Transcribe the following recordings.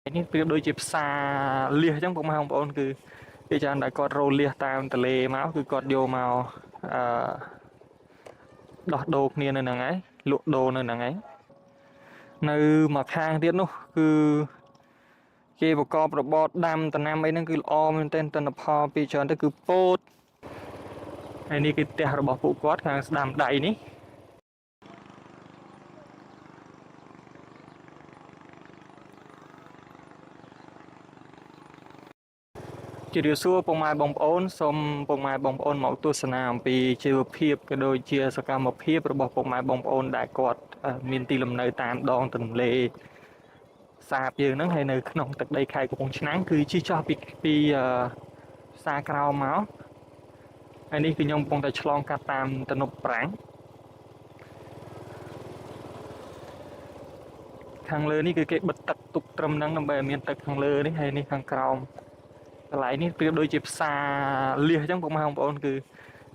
នេះប្រៀបដូចជាផ្សារលៀសអញ្ចឹងពុកម៉ែបងប្អូនគឺគេច្រើនតែគាត់រោលៀសតាមទន្លេមកគឺគាត់យកមកអឺដោះដូរគ្នានៅហ្នឹងឯងលក់ដូរនៅហ្នឹងឯងនៅមួយខាងទៀតនោះគឺគេប្រកបរបរដាំដំណាំអីហ្នឹងគឺល្អមែនទែនទិន្នផលពីច្រើនទៅគឺពោតហើយនេះគឺផ្ទះរបស់ពួកគាត់ខាងស្ដាំដៃនេះជម្រាបសួរពុកម៉ែបងប្អូនសូមពុកម៉ែបងប្អូនមកទស្សនាអំពីជីវភាពក៏ដូចជាសកម្មភាពរបស់ពុកម៉ែបងប្អូនដែលគាត់មានទីលំនៅតាមដងទន្លេសាបយើងហ្នឹងហើយនៅក្នុងទឹកដីខេត្តកំពង់ឆ្នាំងគឺជិះចោះពីផ្សារក្រោមមកហើយនេះគឺខ្ញុំកំពុងតែឆ្លងកាត់តាមទំនប់ប្រាំងខាងលើនេះគឺគេបិទទឹកទុកត្រឹមហ្នឹងដើម្បីឲ្យមានទឹកខាងលើនេះហើយនេះខាងក្រោមកន្លែងនេះប្រៀបដូចជាផ្សារលៀសអញ្ចឹងពុកម៉ែបងប្អូនគឺ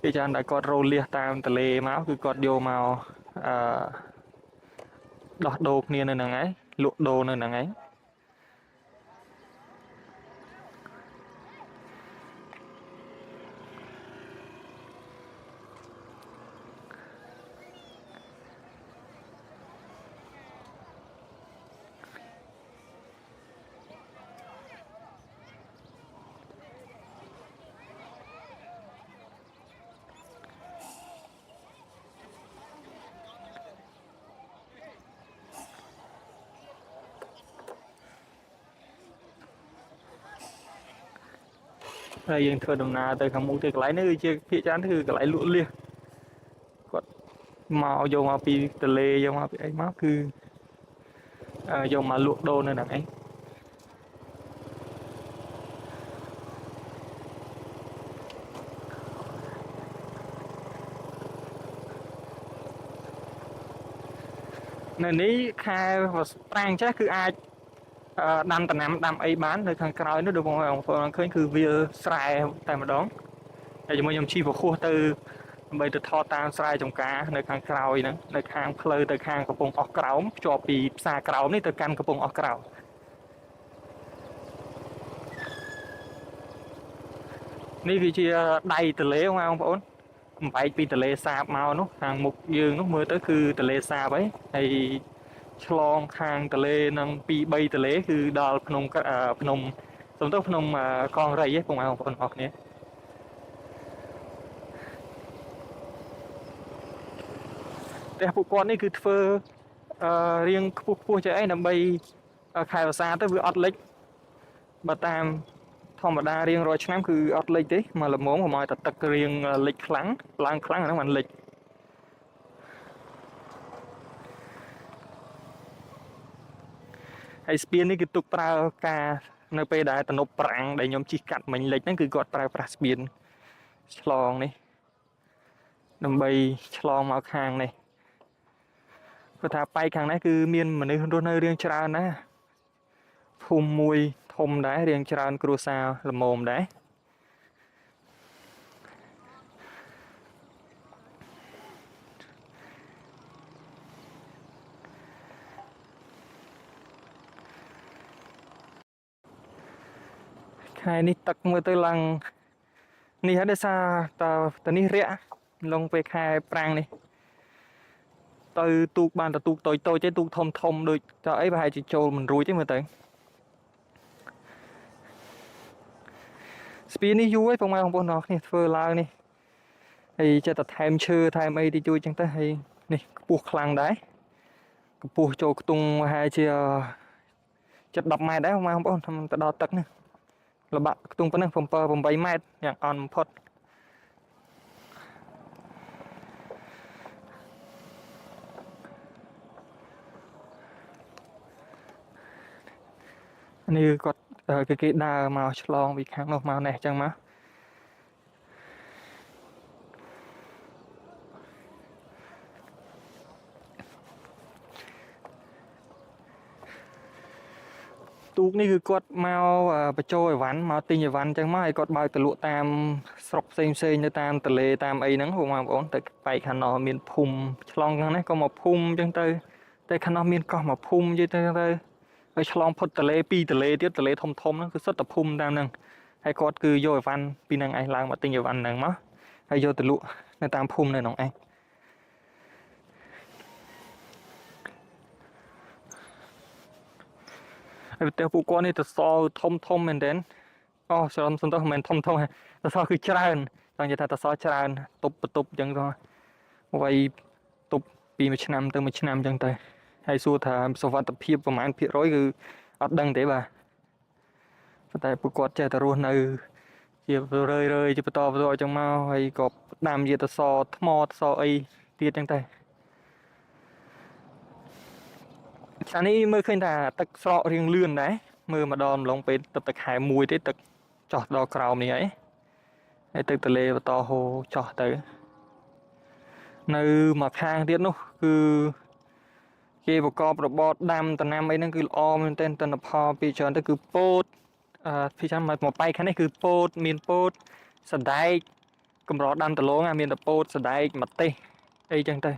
គេច្រើនតែគាត់រោលៀសតាមទន្លេមកគឺគាត់យកមកអឺដោះដូរគ្នានៅហ្នឹងឯងលក់ដូរនៅហ្នឹងឯងហើយយើងធ្វើដំណើរទៅខាងមុខទៅកន្លែងនេះគឺជាភាគច្រើនគឺកន្លែងលក់លៀសគាត់មកយកមកពីទន្លេយកមកពីអីមកគឺយកមកលក់ដូរនៅហ្នឹងឯងនៅនេះខែប្រាំងចេះគឺអាចដាំដំណាំដាំអីបាននៅខាងក្រោយនោះដូចបងប្អូនឃើញគឺវាស្រែតែម្ដងហើយជាមួយខ្ញុំជិះប្រហោះទៅដើម្បីទៅថតតាមស្រែចម្ការនៅខាងក្រោយហ្នឹងនៅខាងផ្លូវទៅខាងកំពង់អស់ក្រោមភ្ជាប់ពីផ្សារក្រោមនេះទៅកាន់កំពង់អស់ក្រោមនេះគឺជាដៃទន្លេបងប្អូនបំបែកពីទន្លេសាបមកនោះខាងមុខយើងនោះមើលទៅគឺទន្លេសាបហើយឆ្លងខាងទន្លេនឹង2 3ទន្លេគឺដល់ភ្នំសំទោសភ្នំកងរីពុកម៉ែបងប្អូនអរគ្នាផ្ទះពួកគាត់នេះគឺធ្វើរៀងខ្ពស់ចេះអីដើម្បីខែវស្សាទៅវាអត់លិចបើតាមធម្មតារៀងរាល់ឆ្នាំគឺអត់លិចទេមកល្មមកុំឲ្យតែទឹករៀងលិចខ្លាំងឡើងខ្លាំងអាហ្នឹងមិនលិចហើយស្ពាននេះគឺទុកប្រើការនៅពេលដែលទំនប់ប្រាំងដែលខ្ញុំជិះកាត់មិញលិចហ្នឹងគឺគាត់ប្រើប្រាស់ស្ពានឆ្លងនេះដើម្បីឆ្លងមកខាងនេះគាត់ថាបែកខាងនេះគឺមានមនុស្សរស់នៅរៀងច្រើនណាភូមិមួយធំដែររៀងច្រើនគ្រួសារល្មមដែរខែនេះទឹកមើលទៅឡើងនេះហើយដោយសារតនេះរាក់ឡងពេលខែប្រាំងនេះទៅទូកបានតែទូកតូចតូចទេទូកធំធំដូចតើអីប្រហែលជាចូលមិនរួចទេមើលទៅស្ពាននេះយូរហើយពុកម៉ែបងប្អូនអរគ្នាធ្វើឡើងនេះហើយចិត្តតែថែមឈើថែមអីតិចតួចចឹងទៅហើយនេះខ្ពស់ខ្លាំងដែរកម្ពស់ចូលខ្ទង់ប្រហែលជាជិត10 ម៉ែត្រដែរពុកម៉ែបងប្អូនទៅដល់ទឹកនេះល្បាក់ខ្ទង់ប៉ុណ្ណឹង7 8 ម៉ែត្រយ៉ាងអន់បំផុតនេះគាត់គេដើរមកឆ្លងពីខាងនោះមកនេះអញ្ចឹងមកទូកនេះគឺគាត់មកបញ្ចូលអីវ៉ាន់មកទិញអីវ៉ាន់អញ្ចឹងមកឲ្យគាត់បើកទៅលក់តាមស្រុកផ្សេងនៅតាមទន្លេតាមអីហ្នឹងបងប្អូនទៅបែកខាងនោះមានភូមិឆ្លងខាងនេះក៏មកភូមិអញ្ចឹងទៅតែខាងនោះមានកោះមកភូមិនិយាយទៅ ហើយឆ្លងផុតទន្លេ2ទន្លេទៀតទន្លេធំហ្នឹងគឺសុទ្ធតែភូមិតាមហ្នឹងហើយគាត់គឺយកអីវ៉ាន់ពីហ្នឹងឯងឡើងមកទិញអីវ៉ាន់ហ្នឹងមកហើយយកទៅលក់នៅតាមភូមិនៅក្នុងឯងហើយប្រទេសពួកគាត់នេះទៅសធំមែនទែនអូច្រឡំសំទោសមិនមែនធំទៅសគឺច្រើនចង់និយាយថាទៅសច្រើនតុបបន្ទប់អញ្ចឹងទៅវាយតុបពីមួយឆ្នាំទៅមួយឆ្នាំអញ្ចឹងទៅហើយសួរថាសុវត្ថិភាពប្រហែលភាគរយគឺអត់ដឹងទេបាទប៉ុន្តែពួកគាត់ចេះតែរស់នៅជារឿយជាបន្តអញ្ចឹងមកហើយក៏ដាំជាទៅសថ្មសអីទៀតអញ្ចឹងទៅអានេះមើលឃើញថាទឹកស្រករៀងលឿនដែរមើលម្ដងម្លងពេលទឹកខែមួយទេទឹកចោះដល់ក្រោមនេះហើយទឹកទន្លេបន្តហូរចោះទៅនៅមួយខាងទៀតនោះគឺគេប្រកបរបរដាំដំណាំអីហ្នឹងគឺល្អមែនទែនទិន្នផលពីច្រើនទៅគឺពោតពីចាំមកបែកខាងនេះគឺពោតមានពោតសណ្ដែកកម្រដាំដលងមានតែពោតសណ្ដែកម្ទេសអីចឹងទៅ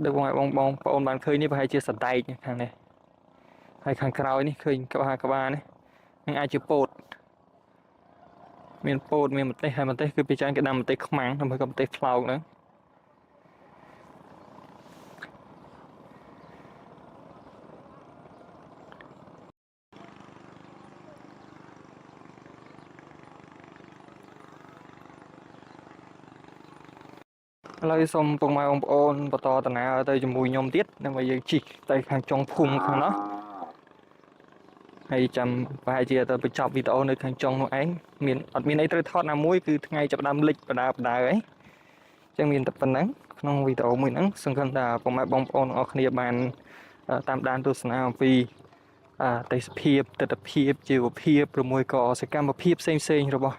ដូចបងប្អូនបានឃើញនេះប្រហែលជាសណ្ដែកខាងនេះហើយខាងក្រោយនេះឃើញក្បាលនេះនឹងអាចជាពោតមានពោតមានម្ទេសហើយម្ទេសគឺពីច្រើនគេដាំម្ទេសខ្មាំងហើយក៏ម្ទេសផ្លោកហ្នឹងឥឡូវសូមពុកម៉ែបងប្អូនបន្តដំណើរទៅជាមួយខ្ញុំទៀតដើម្បីយើងជិះទៅខាងចុងភូមិខាងនោះហើយចាំប្រហែលជាទៅបញ្ចប់វីដេអូនៅខាងចុងនោះឯងអត់មានអីត្រូវថតណាមួយគឺថ្ងៃចាប់ដើមលិចបដាអីចឹងមានតែប៉ុណ្ណឹងក្នុងវីដេអូមួយហ្នឹងសង្ឃឹមថាពុកម៉ែបងប្អូនទាំងអស់គ្នាបានតាមដានទស្សនាអំពីទេសភាពទស្សនវិជ្ជាជីវភាពឬមួយក៏សកម្មភាពផ្សេងរបស់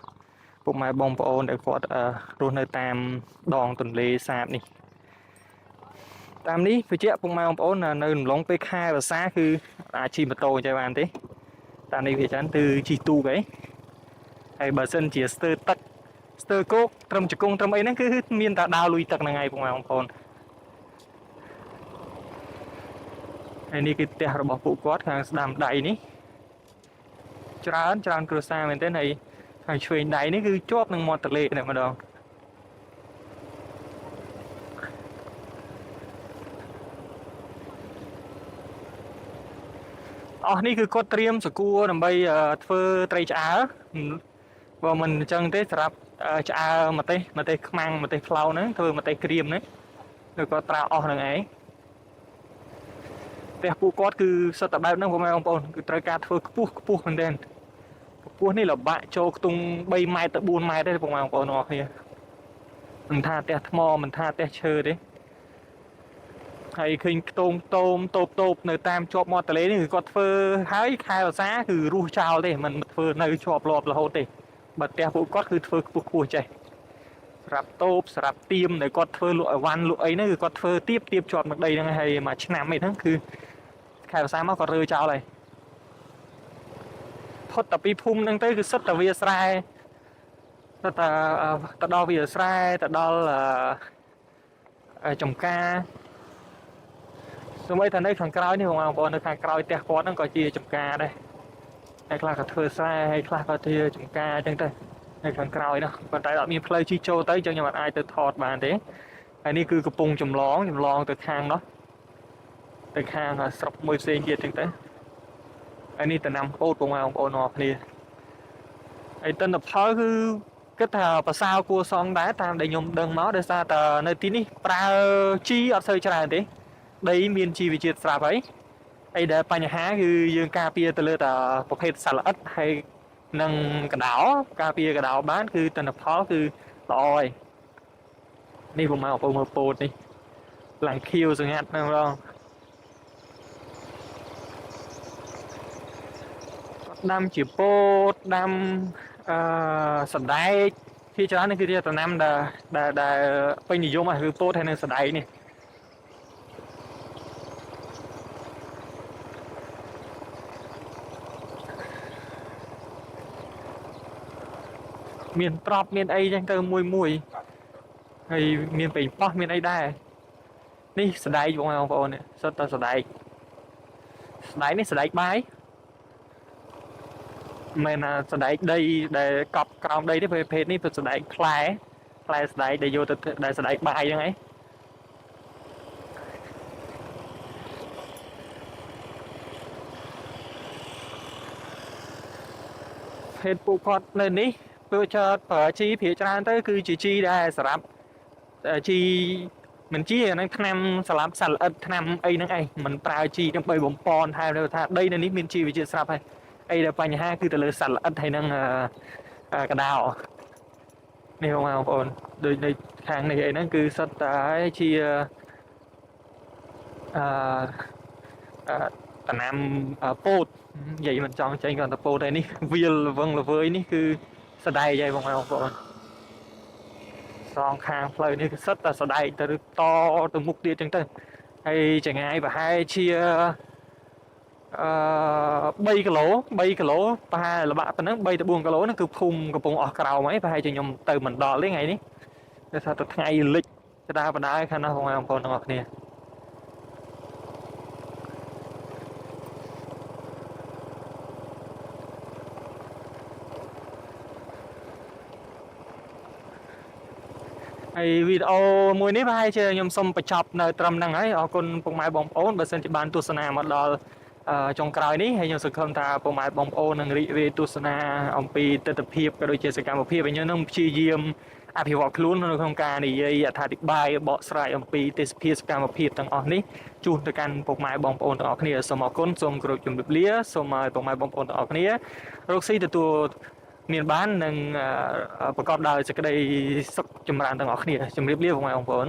ពុកម៉ែបងប្អូនដែលគាត់រស់នៅតាមដងទន្លេសាបនេះតាមនេះបញ្ជាក់ពុកម៉ែបងប្អូននៅរំលងពេលខែវស្សាគឺអាចជិះម៉ូតូចេះបានទេតាមនេះវាច្រើនគឺជិះទូកឯងហើយបើសិនជាស្ទើរទឹកស្ទើរគោកត្រឹមជង្គង់ត្រឹមអីហ្នឹងគឺមានតែដើរលុយទឹកហ្នឹងឯងពុកម៉ែបងប្អូនហើយនេះគឺផ្ទះរបស់ពួកគាត់ខាងស្ដាំដៃនេះច្រើនគ្រួសារមែនទែនហើយខាងឆ្វេងដៃនេះគឺជាប់នឹងមាត់ទន្លេតែម្ដងអស់នេះគឺគាត់ត្រៀមសកួរដើម្បីធ្វើត្រីឆ្អើបើមិនអញ្ចឹងទេសម្រាប់ឆ្អើម្ទេសខ្មាំងម្ទេសផ្លោកហ្នឹងធ្វើម្ទេសក្រៀមហ្នឹងគឺគាត់ប្រើអស់ហ្នឹងឯងផ្ទះពួកគាត់គឺសិតតែបែបហ្នឹងបងប្អូនគឺត្រូវការធ្វើខ្ពស់មែនទែនខ្ពស់នេះលបាក់ចូលខ្ទង់3ម៉ែត្រទៅ4ម៉ែត្រទេបងប្អូនទាំងអស់គ្នាមិនថាផ្ទះថ្មមិនថាផ្ទះឈើទេហើយឃើញខ្ទងតូមតូបនៅតាមជាប់មាត់ទន្លេនេះគឺគាត់ធ្វើហើយខែវស្សាគឺរស់ចោលទេមិនធ្វើនៅជាប់លាប់រហូតទេបើផ្ទះពួកគាត់គឺធ្វើខ្ពស់ចេះសម្រាប់តូបសម្រាប់ទៀមដែលគាត់ធ្វើលក់អីវ៉ាន់លក់អីហ្នឹងគឺគាត់ធ្វើទៀបជាប់នឹងដីហ្នឹងហើយមួយឆ្នាំអីហ្នឹងគឺខែវស្សាមកគាត់រើចោលហើយផុតតែពីភូមិហ្នឹងទៅគឺសិតតែវាស្រែទៅដល់វាស្រែទៅដល់ចំការសូម្បីតែនៅខាងក្រោយនេះបងប្អូននៅខាងក្រោយផ្ទះគាត់ហ្នឹងក៏ជាចំការដែរហើយខ្លះក៏ធ្វើស្រែហើយខ្លះក៏ជាចំការអញ្ចឹងទៅនៅខាងក្រោយនោះប៉ុន្តែអត់មានផ្លូវជិះចូលទៅអញ្ចឹងខ្ញុំអាចទៅថតបានទេហើយនេះគឺកំពុងចម្លងទៅខាងនោះទៅខាងស្រុកមួយផ្សេងទៀតអញ្ចឹងទៅហើយនេះតំណាំពោតបងប្អូនអរគ្នាហើយទិន្នផលគឺគិតថាប្រសើរគួរសមដែរតាមដែលខ្ញុំដឹងមកដោយសារតែនៅទីនេះប្រើជីអត់សូវច្រើនទេដីមានជីវជាតិស្រាប់ហើយដែលបញ្ហាគឺយើងការពារទៅលើតែប្រភេទសត្វល្អិតហើយនិងកដោការពារកដោបានគឺទិន្នផលគឺល្អហើយនេះបងប្អូនមើលពោតនេះឡើងខៀវស្ងាត់ហ្នឹងបងដាំជាពោតដាំសណ្ដែកជាច្រើននេះគឺជាដំណាំដែលពេញនិយមគឺពោតហើយនិងសណ្ដែកនេះមានត្រប់មានអីចឹងទៅមួយហើយមានពេញប៉ោះមានអីដែរនេះសណ្ដែកបងប្អូននេះសុទ្ធតែសណ្ដែក ស្ដែកនេះស្ដែកបាយមិនណាស្ដែកដីដែលកប់ក្រោមដីទេប្រភេទនេះទៅស្ដែកផ្លែស្ដែកដែលយកទៅដែលស្ដែកបាយហ្នឹងឯងភេទពួកគាត់នៅនេះពួកគាត់ប្រើជីភាគច្រើនទៅគឺជាជីដែលសម្រាប់ជីមិនជាហ្នឹងថ្នាំសម្រាប់សត្វល្អិតថ្នាំអីហ្នឹងឯងមិនប្រើជីដើម្បីបំពន់ថែមថាដីនៅនេះមានជីវជាតិស្រាប់ហើយអីដែលបញ្ហាគឺទៅលើសត្វល្អិតហើយនឹងកដោនេះបងប្អូនដូចនៅខាងនេះអីហ្នឹងគឺសិតតែជាតំណាំពោតនិយាយមិនចង់ចេញគាត់ទៅពោតឯនេះវាលវឹងល្វើយនេះគឺស្ដែកហើយបងប្អូនសងខាងផ្លូវនេះគឺសិតតែស្ដែកទៅទៅមុខទៀតចឹងទៅហើយចង្ងាយប្រហែលជា3គីឡូប្រហែលល្បាក់ប៉ុណ្ណឹង3ទៅ4គីឡូហ្នឹងគឺភូមិកំពង់អស់ក្រោមហើយប្រហែលជាខ្ញុំទៅមិនដល់ទេថ្ងៃនេះតែថាទៅថ្ងៃលិចបណ្ដាខាងនោះបងប្អូនទាំងអស់គ្នាហើយវីដេអូមួយនេះប្រហែលជាខ្ញុំសូមបញ្ចប់នៅត្រឹមហ្នឹងហើយអរគុណពុកម៉ែបងប្អូនបើសិនជាបានទស្សនាមកដល់ចុងក្រោយនេះហើយខ្ញុំសង្ឃឹមថាពុកម៉ែបងប្អូននឹងរីករាយទស្សនាអំពីទស្សនវិជ្ជាក៏ដូចជាសកម្មភាពខ្ញុំនឹងព្យាយាមអភិវឌ្ឍខ្លួននៅក្នុងការនិយាយអត្ថាធិប្បាយបកស្រាយអំពីទេសភាពសកម្មភាពទាំងអស់នេះជូនទៅកាន់ពុកម៉ែបងប្អូនទាំងអស់គ្នាសូមអរគុណសូមគោរពជំរាបលាសូមឲ្យពុកម៉ែបងប្អូនទាំងអស់គ្នារកស៊ីទទួលមានបាននិងប្រកបដោយសេចក្តីសុខចម្រើនទាំងអស់គ្នាជំរាបលាបងប្អូន